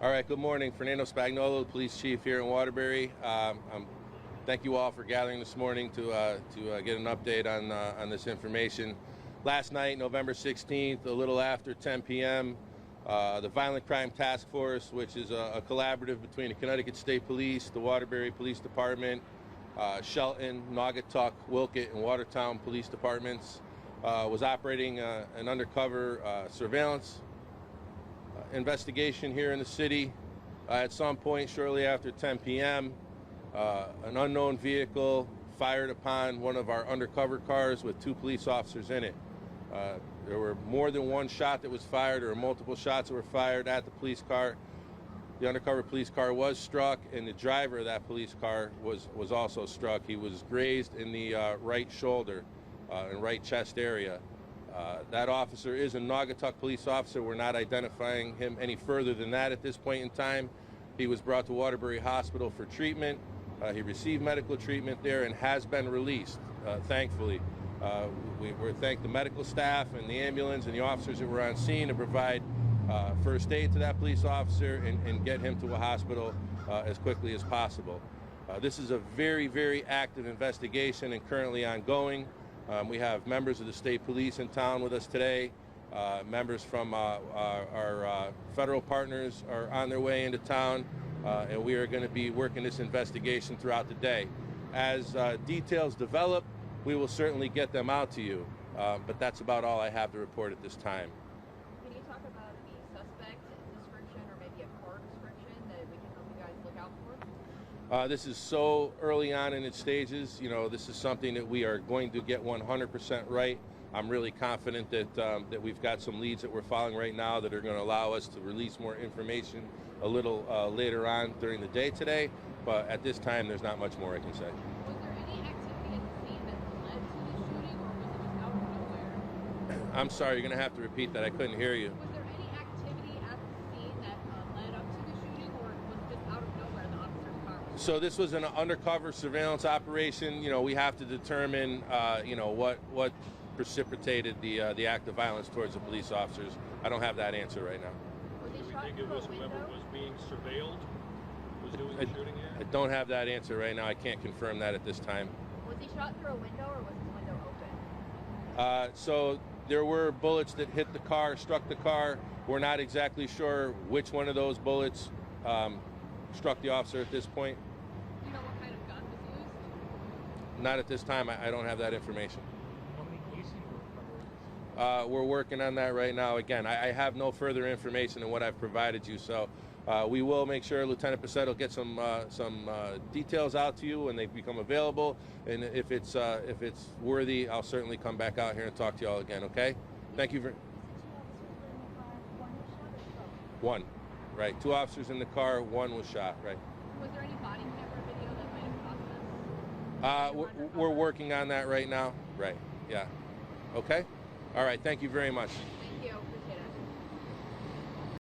All right, good morning. Fernando Spagnolo, police chief here in Waterbury. Thank you all for gathering this morning to get an update on this information. Last night, November 16th, a little after 10 p.m., the Violent Crime Task Force, which is a collaborative between the Connecticut State Police, the Waterbury Police Department, Shelton, Naugatuck, Wilkett, and Watertown Police Departments, was operating an undercover surveillance investigation here in the city. At some point shortly after 10 p.m., an unknown vehicle fired upon one of our undercover cars with 2 police officers in it. There were more than one shot that was fired, or multiple shots that were fired at the police car. The undercover police car was struck, and the driver of that police car was also struck. He was grazed in the right shoulder and right chest area. That officer is a Naugatuck police officer. We're not identifying him any further than that at this point in time. He was brought to Waterbury Hospital for treatment. He received medical treatment there and has been released, thankfully. We thank the medical staff and the ambulance and the officers that were on scene to provide first aid to that police officer and get him to a hospital as quickly as possible. This is a very, very active investigation and currently ongoing. We have members of the state police in town with us today. Members from our federal partners are on their way into town, and we are going to be working this investigation throughout the day. As details develop, we will certainly get them out to you, but that's about all I have to report at this time. Can you talk about the suspect description or maybe a car description that we can help you guys look out for? This is so early on in its stages. You know, this is something that we are going to get 100% right. I'm really confident that we've got some leads that we're following right now that are going to allow us to release more information a little later on during the day today. But at this time, there's not much more I can say. Was there any activity at the scene that led to the shooting, or was it just out of nowhere? I'm sorry, you're going to have to repeat that. I couldn't hear you. Was there any activity at the scene that led up to the shooting, or was it just out of nowhere the officer's car? So this was an undercover surveillance operation. You know, we have to determine, you know, what precipitated the act of violence towards the police officers. I don't have that answer right now. Was he Do we shot think through it was a whoever window? was being surveilled was doing the shooting I at? don't have that answer right now. I can't confirm that at this time. Was he shot through a window, or was his window open? So there were bullets that hit the car, struck the car. We're not exactly sure which one of those bullets struck the officer at this point. Do you know what kind of gun was used? Not at this time. I don't have that information. How many cases were recovered? We're working on that right now. Again, I have no further information than what I've provided you. So we will make sure Lieutenant Pacetto will get some details out to you when they become available. And if it's worthy, I'll certainly come back out here and talk to you all again. Okay? Thank you very. One, right? 2 officers in the car. 1 was shot. Right. Was there any body camera video that might have caught this? We're working on that right now. Right. Yeah. Okay. All right. Thank you very much.